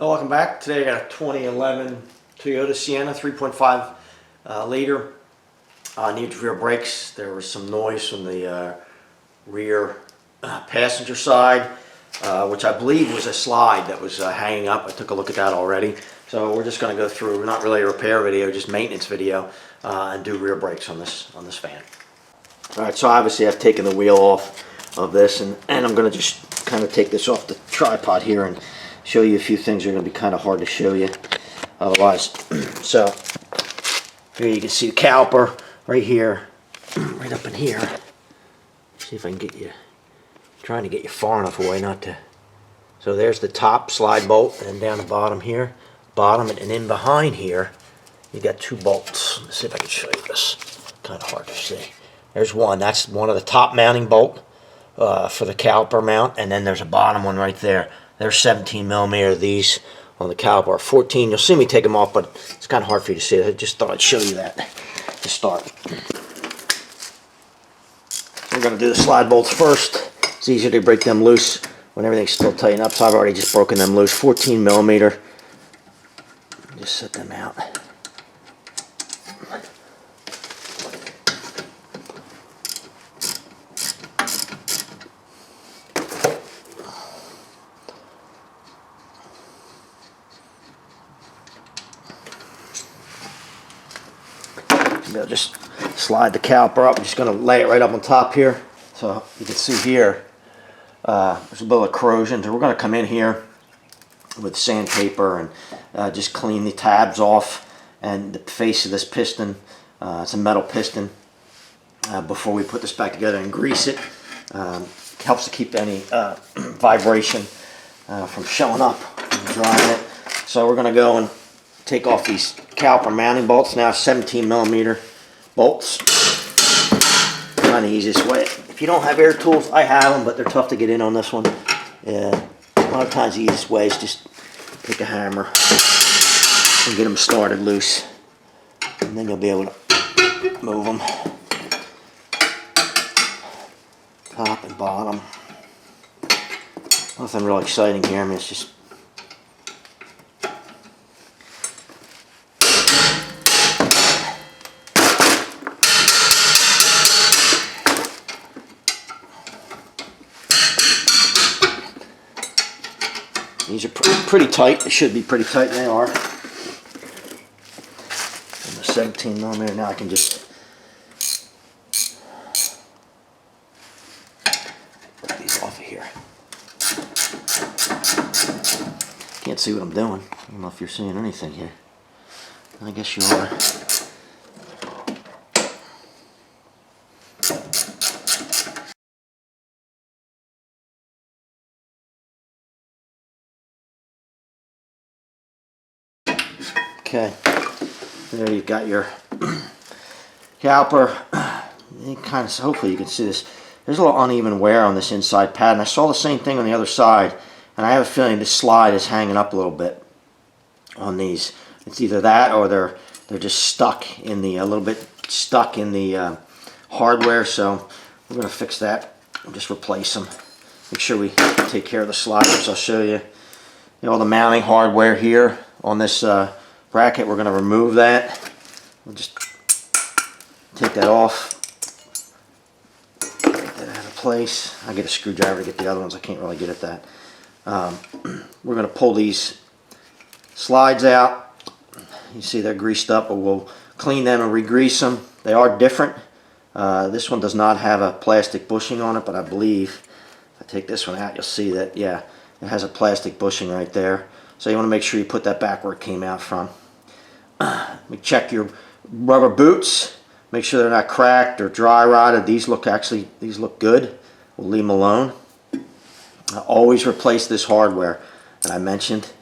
Well, welcome back. Today I got a 2011 Toyota Sienna 3.5 liter. Needed rear brakes. There was some noise from the rear passenger side, which I believe was a slide that was hanging up. I took a look at that already. So we're just going to go through, not really a repair video, just maintenance video, and do rear brakes on this van. All right, so obviously I've taken the wheel off of this, and I'm going to just kind of take this off the tripod here and show you a few things that are going to be kind of hard to show you otherwise. So here you can see the caliper right here, right up in here. See if I can get you, trying to get you far enough away not to. So there's the top slide bolt, and down the bottom here, and in behind here you got two bolts. Let's see if I can show you this. Kind of hard to see. There's one. That's one of the top mounting bolt for the caliper mount, and then there's a bottom one right there. There's 17 millimeter. These on the caliper are 14. You'll see me take them off, but it's kind of hard for you to see. I just thought I'd show you that to start. So we're going to do the slide bolts first. It's easier to break them loose when everything's still tightened up. So I've already just broken them loose. 14 millimeter. Just set them out. I'll just slide the caliper up. I'm just going to lay it right up on top here. So you can see here, there's a little of corrosion. So we're going to come in here with sandpaper and just clean the tabs off and the face of this piston. It's a metal piston. Before we put this back together and grease it, helps to keep any vibration from showing up and drying it. So we're going to go and take off these caliper mounting bolts. Now 17 millimeter bolts. Kind of the easiest way. If you don't have air tools, I have them, but they're tough to get in on this one. A lot of times the easiest way is just take a hammer and get them started loose, and then you'll be able to move them top and bottom. Nothing real exciting here. I mean, it's just these are pretty tight. They should be pretty tight, and they are. And the 17 millimeter. Now I can just put these off of here. Can't see what I'm doing. I don't know if you're seeing anything here. I guess you are. Okay, there you've got your caliper. Kind of, hopefully you can see this. There's a little uneven wear on this inside pad, and I saw the same thing on the other side, and I have a feeling this slide is hanging up a little bit on these. It's either that or they're just stuck in the, a little bit stuck in the hardware, so we're going to fix that and just replace them. Make sure we take care of the sliders. I'll show you, all the mounting hardware here on this bracket. We're going to remove that. We'll just take that off. Get that out of place. I get a screwdriver to get the other ones. I can't really get at that. We're going to pull these slides out. You see they're greased up, but we'll clean them and re-grease them. They are different. This one does not have a plastic bushing on it, but I believe if I take this one out, you'll see that, yeah, it has a plastic bushing right there. So you want to make sure you put that back where it came out from. Check your rubber boots. Make sure they're not cracked or dry rotted. These look good. We'll leave them alone. Always replace this hardware that I mentioned.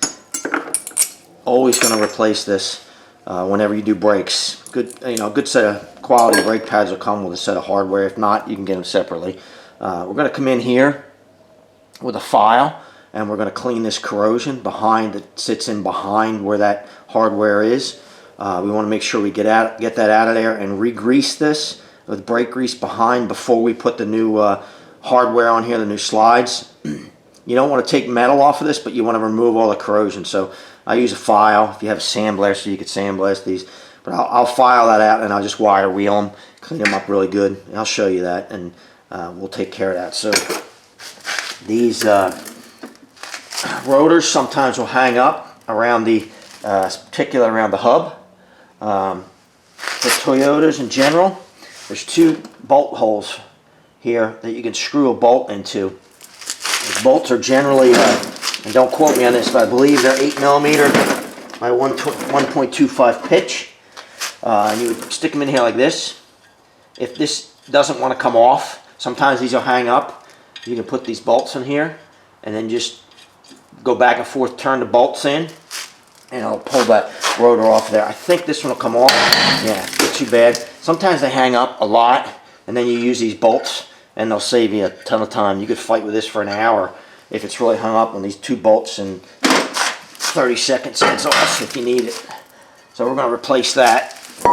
Always going to replace this whenever you do brakes. Good set of quality brake pads will come with a set of hardware. If not, you can get them separately. We're going to come in here with a file, and we're going to clean this corrosion behind that sits in behind where that hardware is. We want to make sure we get that out of there and re-grease this with brake grease behind before we put the new hardware on here, the new slides. you don't want to take metal off of this, but you want to remove all the corrosion. So I use a file. If you have a sandblaster, you could sandblast these. But I'll file that out, and I'll just wire wheel them, clean them up really good. And I'll show you that, and we'll take care of that. So these rotors sometimes will hang up around the, particularly around the hub. For Toyotas in general, there's 2 bolt holes here that you can screw a bolt into. The bolts are generally, and don't quote me on this, but I believe they're 8mm by 1.25 pitch. And you would stick them in here like this. If this doesn't want to come off, sometimes these will hang up. You can put these bolts in here and then just go back and forth, turn the bolts in, and I'll pull that rotor off there. I think this one will come off. Yeah, not too bad. Sometimes they hang up a lot, and then you use these bolts, and they'll save you a ton of time. You could fight with this for an hour if it's really hung up on these 2 bolts, and 30 seconds it's off if you need it. So we're going to replace that. So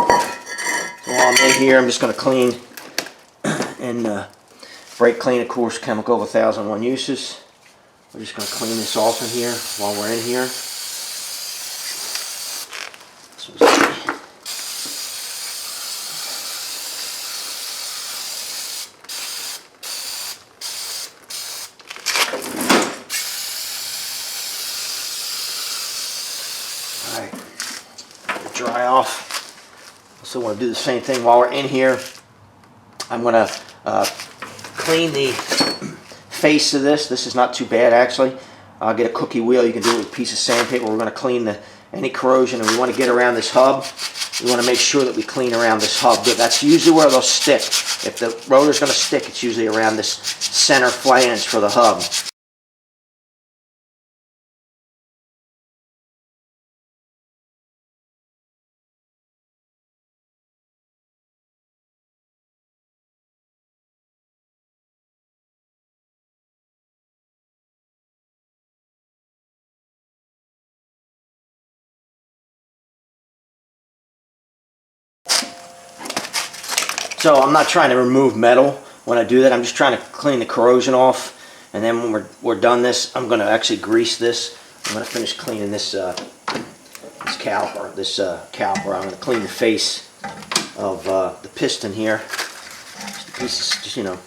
while I'm in here, I'm just going to clean and brake clean, of course, chemical of 1001 uses. We're just going to clean this off in here while we're in here. Alright, dry off. Also want to do the same thing while we're in here. I'm going to clean the face of this. This is not too bad, actually. I'll get a cookie wheel. You can do it with a piece of sandpaper. We're going to clean any corrosion, and we want to get around this hub. We want to make sure that we clean around this hub. That's usually where they'll stick. If the rotor's going to stick, it's usually around this center flange for the hub. So I'm not trying to remove metal when I do that. I'm just trying to clean the corrosion off. And then when we're done this, I'm going to actually grease this. I'm going to finish cleaning this caliper. I'm going to clean the face of the piston here. Just pieces, just, you know,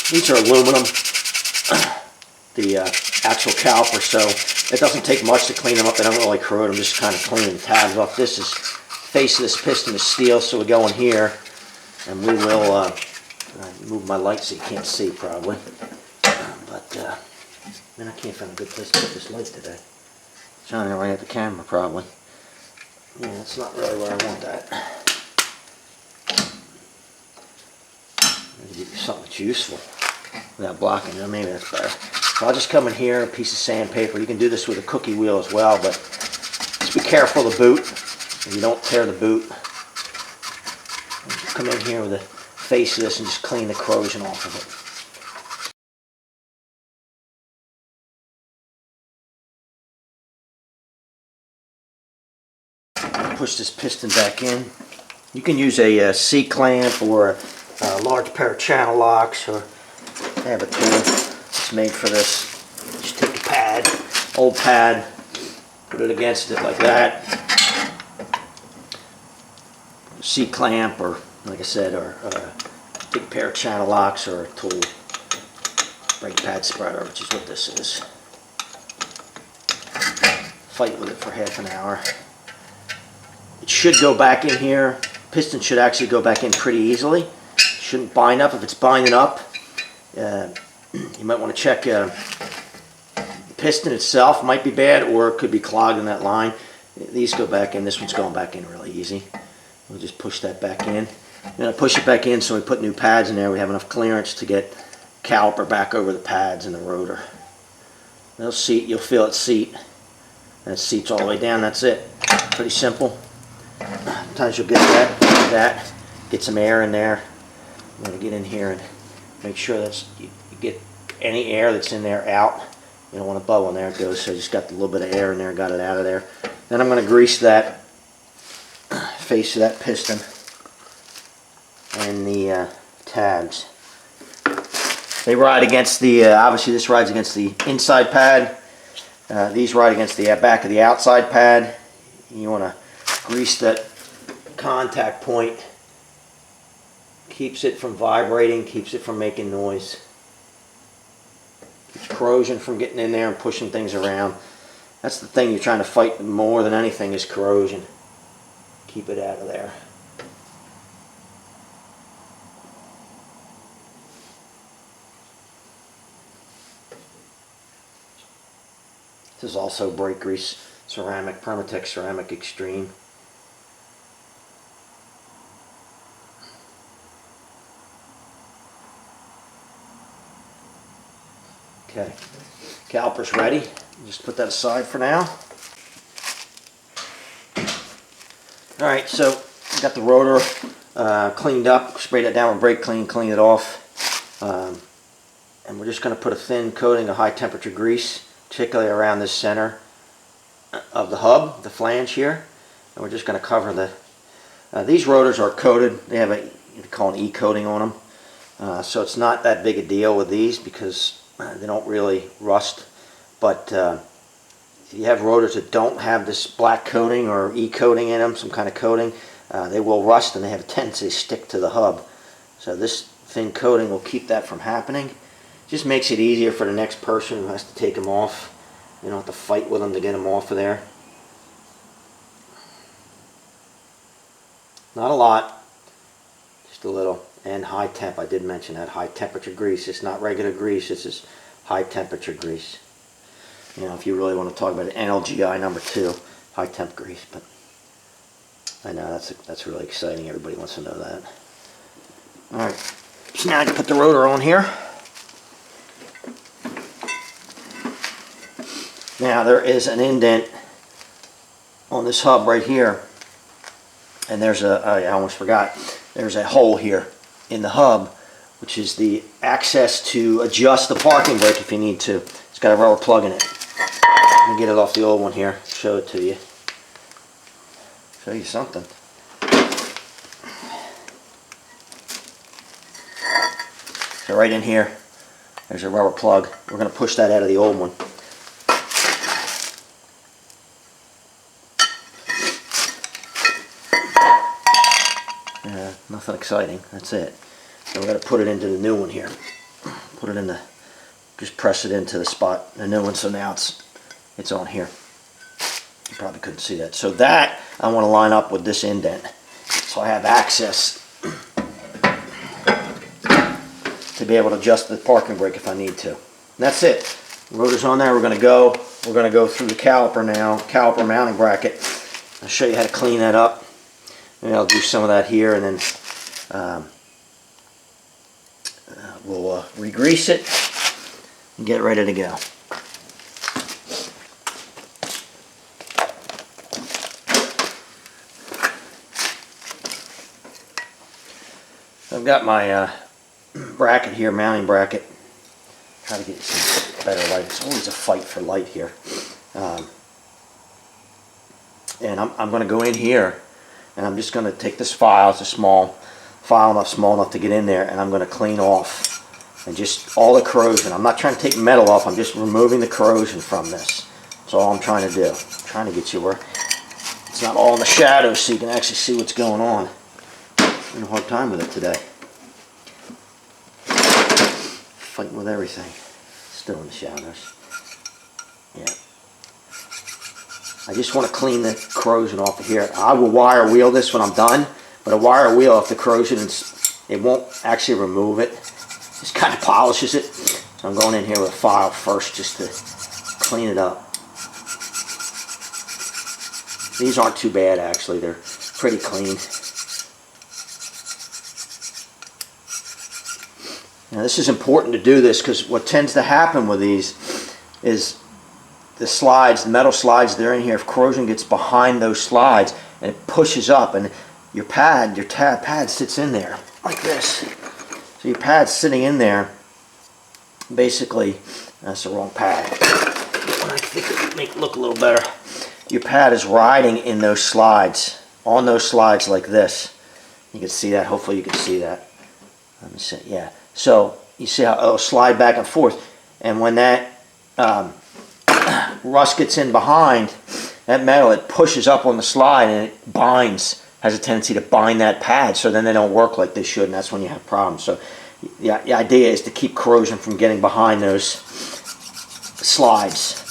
these are aluminum. The actual caliper, so it doesn't take much to clean them up. They don't really corrode. I'm just kind of cleaning the tabs off. This is face of this piston is steel, so we go in here, and we will move my light so you can't see probably. But man, I can't find a good place to put this light today. Shining right at the camera probably. Yeah, that's not really where I want that. Maybe give you something that's useful without blocking it. Maybe that's better. So I'll just come in here, a piece of sandpaper. You can do this with a cookie wheel as well, but just be careful of the boot. If you don't tear the boot, come in here with the face of this and just clean the corrosion off of it. Push this piston back in. You can use a C-clamp or a large pair of channel locks, or I have a tool that's made for this. Just take a pad, old pad, put it against it like that. C-clamp, or like I said, or a big pair of channel locks, or a tool, brake pad spreader, which is what this is. Fight with it for half an hour. It should go back in here. Piston should actually go back in pretty easily. It shouldn't bind up. If it's binding up, you might want to check the piston itself. Might be bad, or it could be clogged in that line. These go back in. This one's going back in really easy. We'll just push that back in. Then I push it back in, so we put new pads in there. We have enough clearance to get caliper back over the pads and the rotor. They'll seat. You'll feel it seat. And it seats all the way down. That's it. Pretty simple. Sometimes you'll get that, get some air in there. I'm going to get in here and make sure that you get any air that's in there out. You don't want a bubble in there. It goes. So I just got a little bit of air in there, got it out of there. Then I'm going to grease that face of that piston and the tabs. They ride against the, obviously this rides against the inside pad. These ride against the back of the outside pad. You want to grease that contact point. Keeps it from vibrating, keeps it from making noise. Keeps corrosion from getting in there and pushing things around. That's the thing you're trying to fight more than anything, is corrosion. Keep it out of there. This is also brake grease ceramic, Permatex Ceramic Extreme. Okay, caliper's ready. Just put that aside for now. Alright, so I got the rotor cleaned up, sprayed it down with brake clean, cleaned it off. And we're just going to put a thin coating of high temperature grease, particularly around this center of the hub, the flange here. And we're just going to cover the... these rotors are coated. They have a, you call an E-coating on them. So it's not that big a deal with these because they don't really rust. But if you have rotors that don't have this black coating or E-coating in them, some kind of coating, they will rust and they have a tendency to stick to the hub. So this thin coating will keep that from happening. Just makes it easier for the next person who has to take them off. You don't have to fight with them to get them off of there. Not a lot, just a little. And high temp, I did mention that, high temperature grease. It's not regular grease, this is high temperature grease. You know, if you really want to talk about it, NLGI number 2, high temp grease. But I know that's really exciting. Everybody wants to know that. All right, so now I can put the rotor on here. Now there is an indent on this hub right here, and there's a, I almost forgot, there's a hole here in the hub, which is the access to adjust the parking brake if you need to. It's got a rubber plug in it. Let me get it off the old one here, show it to you. Show you something. So right in here, there's a rubber plug. We're going to push that out of the old one. Nothing exciting, that's it. So we're going to put it into the new one here. Put it in the, just press it into the spot, the new one, so now it's on here. You probably couldn't see that. So that I want to line up with this indent, so I have access to be able to adjust the parking brake if I need to. And that's it. The rotor's on there. We're going to go through the caliper now, caliper mounting bracket. I'll show you how to clean that up. Maybe I'll do some of that here, and then we'll re-grease it and get ready to go. I've got my bracket here, mounting bracket. Try to get some better light. It's always a fight for light here. And I'm going to go in here, and I'm just going to take this file. It's a small file, small enough to get in there, and I'm going to clean off and just all the corrosion. I'm not trying to take metal off. I'm just removing the corrosion from this. That's all I'm trying to do. I'm trying to get you where it's not all in the shadows, so you can actually see what's going on. I'm having a hard time with it today. Fighting with everything. Still in the shadows. Yeah. I just want to clean the corrosion off of here. I will wire wheel this when I'm done, but a wire wheel, if the corrosion it won't actually remove it. Just kind of polishes it. So I'm going in here with a file first just to clean it up. These aren't too bad actually. They're pretty clean. Now this is important to do this because what tends to happen with these is the slides, the metal slides they're in here, if corrosion gets behind those slides and it pushes up, and your pad sits in there like this. So your pad's sitting in there, basically, that's the wrong pad. I think it would make it look a little better. Your pad is riding in those slides, on those slides like this. You can see that, hopefully you can see that. Let me see, yeah. So you see how it'll slide back and forth. And when that rust gets in behind that metal, it pushes up on the slide and it binds, has a tendency to bind that pad, so then they don't work like they should, and that's when you have problems. So the idea is to keep corrosion from getting behind those slides.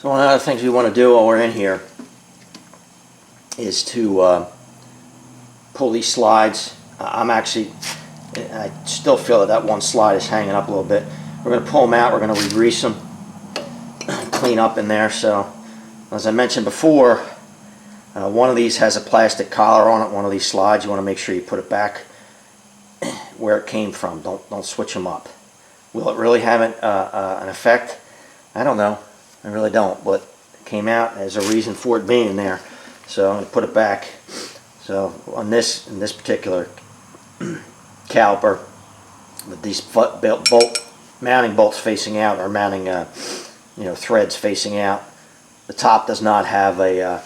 So one of the things we want to do while we're in here is to pull these slides. I still feel that one slide is hanging up a little bit. We're going to pull them out, we're going to re-grease them, clean up in there. So as I mentioned before, one of these has a plastic collar on it, one of these slides. You want to make sure you put it back where it came from. Don't switch them up. Will it really have an effect? I don't know. I really don't, but it came out as a reason for it being there. So I'm going to put it back. So on this, in this particular caliper, with these mounting bolts facing out, or mounting threads facing out, the top does not have a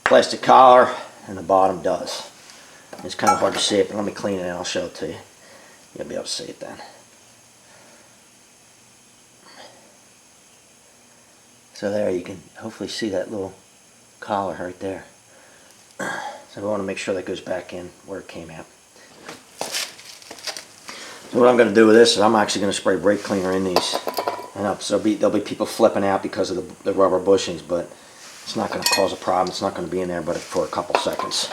plastic collar, and the bottom does. It's kind of hard to see it, but let me clean it and I'll show it to you. You'll be able to see it then. So there, you can hopefully see that little collar right there. So we want to make sure that goes back in where it came out. So what I'm going to do with this is I'm actually going to spray brake cleaner in these. And so there'll be people flipping out because of the rubber bushings, but it's not going to cause a problem. It's not going to be in there but for a couple seconds.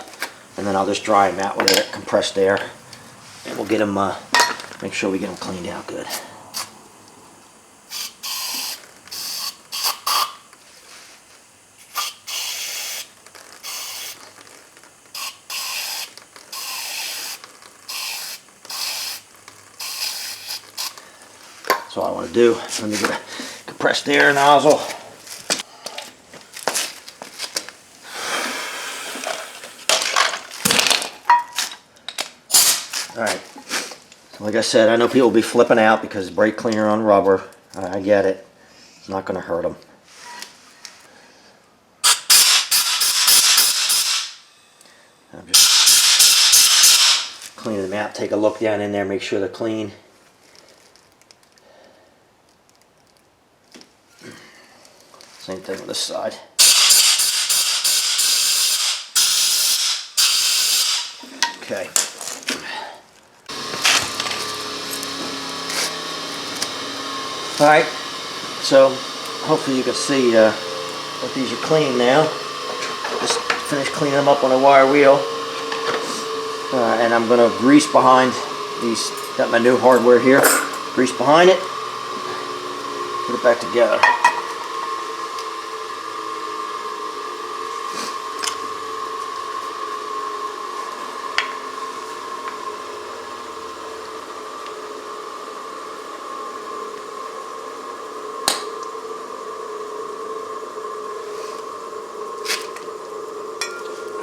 And then I'll just dry them out with compressed air. And we'll get them, make sure we get them cleaned out good. That's all I want to do. Let me get a compressed air nozzle. Alright, so like I said, I know people will be flipping out because brake cleaner on rubber. I get it. It's not going to hurt them. I'm just cleaning them out. Take a look down in there, make sure they're clean. Same thing with this side. Okay. Alright, so hopefully you can see that these are clean now. Just finished cleaning them up on a wire wheel. And I'm going to grease behind these. Got my new hardware here. Grease behind it. Put it back together.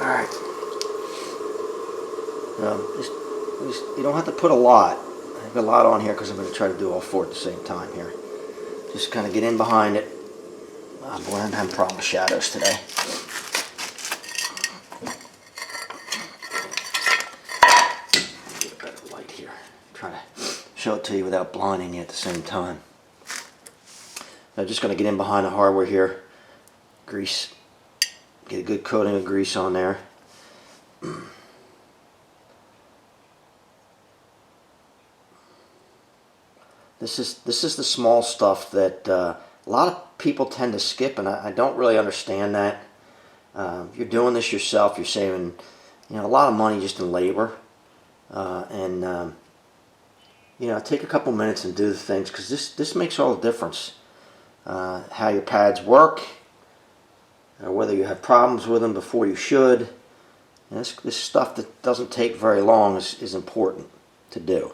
Alright, you don't have to put a lot. I have a lot on here because I'm going to try to do all four at the same time here. Just kind of get in behind it. Oh boy, I'm having a problem with shadows today. Get a better light here. Try to show it to you without blinding you at the same time. I'm just going to get in behind the hardware here. Grease. Get a good coating of grease on there. This is the small stuff that a lot of people tend to skip, and I don't really understand that. If you're doing this yourself, you're saving a lot of money just in labor, and take a couple minutes and do the things, because this makes all the difference. How your pads work. Whether you have problems with them before you should. And this stuff that doesn't take very long is important to do.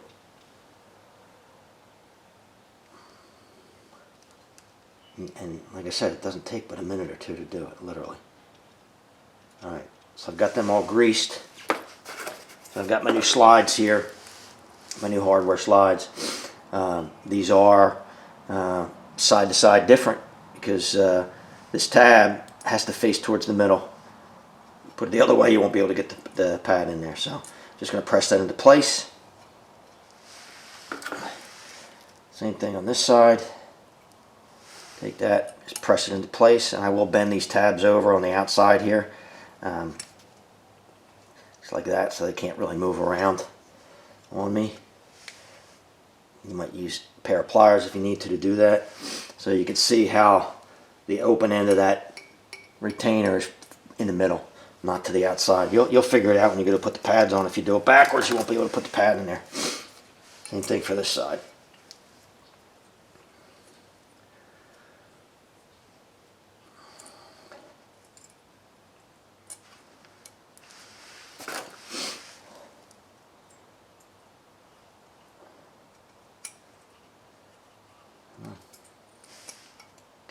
And like I said, it doesn't take but a minute or two to do it, literally. Alright, so I've got them all greased. So I've got my new slides here. my new hardware slides. These are side to side different because this tab has to face towards the middle. Put it the other way, you won't be able to get the pad in there. So just going to press that into place. Same thing on this side. Take that, just press it into place, and I will bend these tabs over on the outside here. Just like that, so they can't really move around on me. You might use a pair of pliers if you need to do that. So you can see how the open end of that retainer is in the middle, not to the outside. You'll figure it out when you go to put the pads on. If you do it backwards, you won't be able to put the pad in there. Same thing for this side.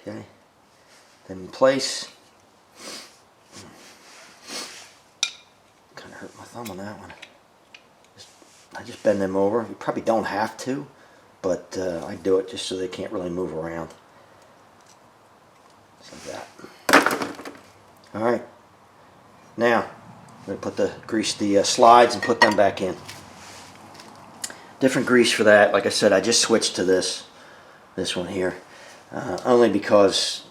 Okay, then in place. Kind of hurt my thumb on that one. I just bend them over. You probably don't have to, but I do it just so they can't really move around. Just like that. All right. Now I'm going to grease the slides and put them back in. Different grease for that. Like I said, I just switched to this one here. Only because,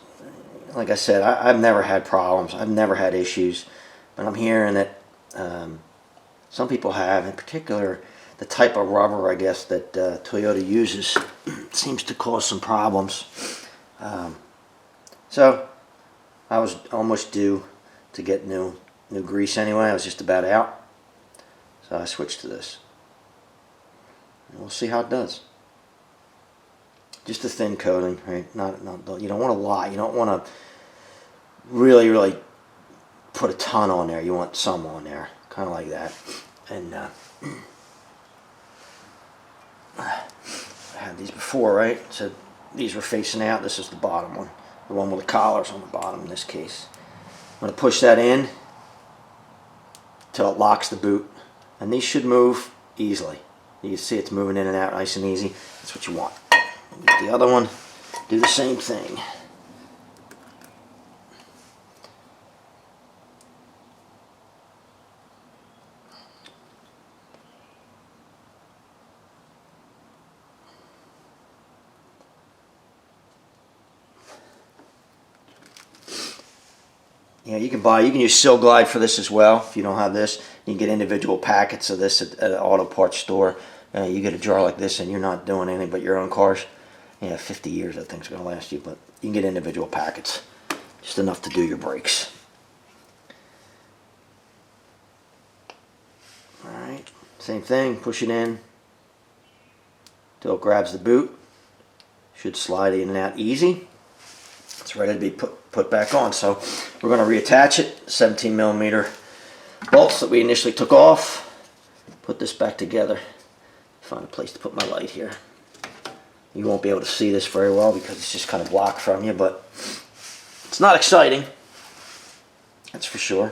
like I said, I've never had problems. I've never had issues. But I'm hearing that some people have, in particular, the type of rubber, I guess, that Toyota uses seems to cause some problems. So I was almost due to get new grease anyway. I was just about out. So I switched to this. And we'll see how it does. Just a thin coating, right? Not you don't want a lot. You don't want to really put a ton on there. You want some on there, kind of like that. And I had these before, right? So these were facing out. This is the bottom one, the one with the collars on the bottom in this case. I'm going to push that in till it locks the boot, and these should move easily. You can see it's moving in and out nice and easy. That's what you want. Get the other one, do the same thing. Yeah, you can use Sil Glide for this as well. If you don't have this, you can get individual packets of this at an auto parts store. You get a jar like this, and you're not doing anything but your own cars. Yeah, 50 years that thing's going to last you, but you can get individual packets. Just enough to do your brakes. Alright, same thing, push it in until it grabs the boot. Should slide in and out easy. It's ready to be put back on. So we're going to reattach it. 17mm bolts that we initially took off. Put this back together. Find a place to put my light here. You won't be able to see this very well because it's just kind of blocked from you, but it's not exciting. That's for sure.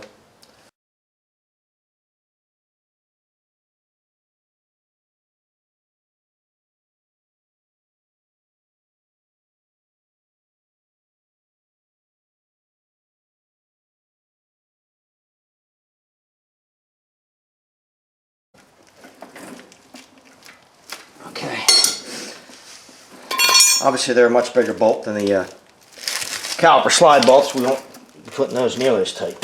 Okay. Obviously they're a much bigger bolt than the caliper slide bolts. We won't be putting those nearly as tight.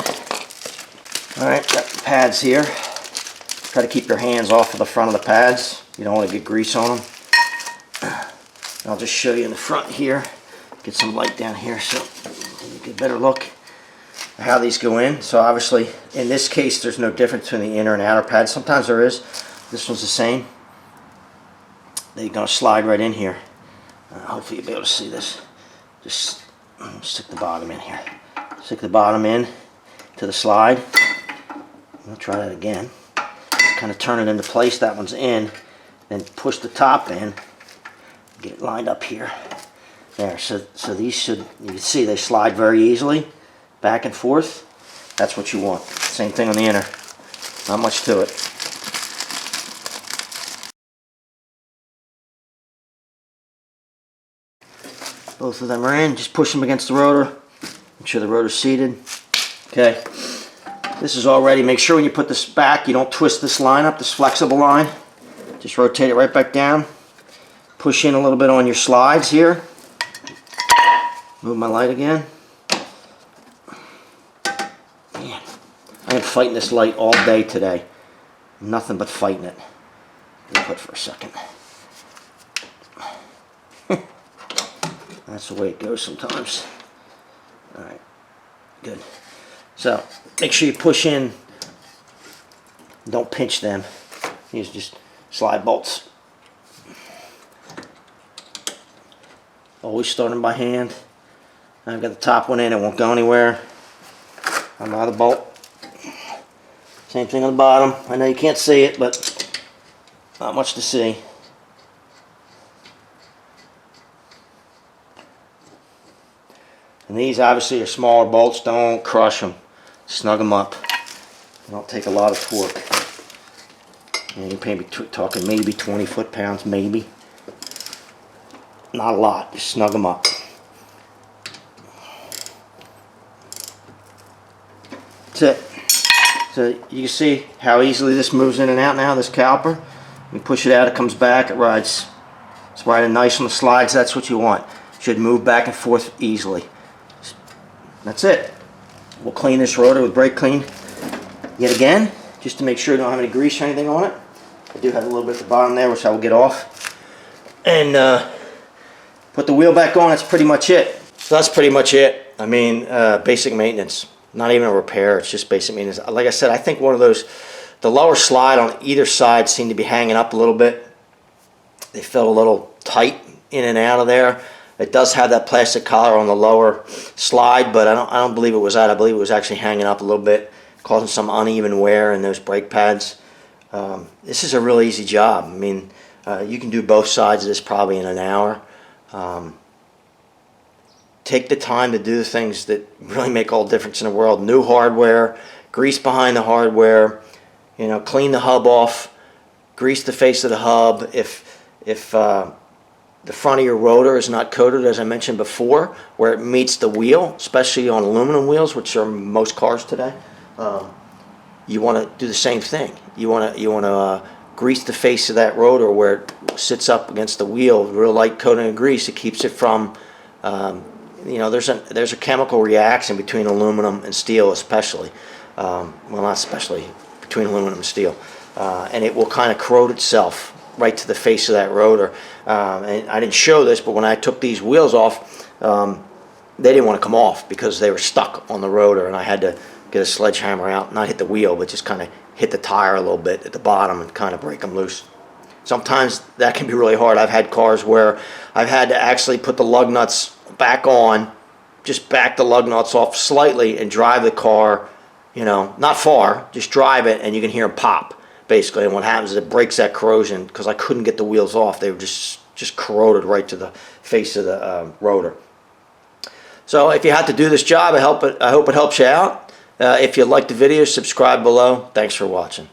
Alright, got the pads here. Try to keep your hands off of the front of the pads. You don't want to get grease on them. I'll just show you in the front here. Get some light down here so you get a better look at how these go in. So obviously in this case there's no difference between the inner and outer pads. Sometimes there is. This one's the same. They're going to slide right in here. Hopefully you'll be able to see this. Just stick the bottom in here. Stick the bottom in to the slide. I'll try that again. Just kind of turn it into place. That one's in. Then push the top in. Get it lined up here. There. So these should, you can see they slide very easily. Back and forth. That's what you want. Same thing on the inner. Not much to it. Both of them are in. Just push them against the rotor. Make sure the rotor's seated. Okay. This is all ready. Make sure when you put this back, you don't twist this line up, this flexible line. Just rotate it right back down. Push in a little bit on your slides here. Move my light again. Man, I am fighting this light all day today. Nothing but fighting it. Let me put for a second. That's the way it goes sometimes. Alright, good. So, make sure you push in. Don't pinch them. Use just slide bolts. Always starting by hand. I've got the top one in, it won't go anywhere. Another bolt. Same thing on the bottom. I know you can't see it, but not much to see. And these obviously are smaller bolts. Don't crush them. Snug them up. They don't take a lot of torque. And you're maybe talking maybe 20 foot-pounds, maybe. Not a lot. Just snug them up. That's it. So you can see how easily this moves in and out now, this caliper. You push it out, it comes back, it rides. It's riding nice on the slides. That's what you want. Should move back and forth easily. That's it. We'll clean this rotor with brake clean yet again, just to make sure you don't have any grease or anything on it. I do have a little bit at the bottom there, which I will get off. And put the wheel back on. That's pretty much it. So that's pretty much it. I mean, basic maintenance. Not even a repair. It's just basic maintenance. Like I said, I think one of those, the lower slide on either side seemed to be hanging up a little bit. They felt a little tight in and out of there. It does have that plastic collar on the lower slide, but I don't believe it was that. I believe it was actually hanging up a little bit, causing some uneven wear in those brake pads. This is a real easy job. I mean, you can do both sides of this probably in an hour. Take the time to do the things that really make all the difference in the world. New hardware, grease behind the hardware, you know, clean the hub off, grease the face of the hub. If the front of your rotor is not coated, as I mentioned before, where it meets the wheel, especially on aluminum wheels, which are most cars today, you want to do the same thing. You want to grease the face of that rotor where it sits up against the wheel, real light coating of grease. It keeps it from, you know, there's a chemical reaction between aluminum and steel, especially. Well, not especially, between aluminum and steel. And it will kind of corrode itself right to the face of that rotor. And I didn't show this, but when I took these wheels off, they didn't want to come off because they were stuck on the rotor, and I had to get a sledgehammer out, not hit the wheel, but just kind of hit the tire a little bit at the bottom and kind of break them loose. Sometimes that can be really hard. I've had cars where I've had to actually put the lug nuts back on, just back the lug nuts off slightly and drive the car, you know, not far, just drive it, and you can hear them pop. Basically, and what happens is it breaks that corrosion because I couldn't get the wheels off. They were just corroded right to the face of the rotor. So if you had to do this job, I hope it helps you out. If you liked the video, subscribe below. Thanks for watching.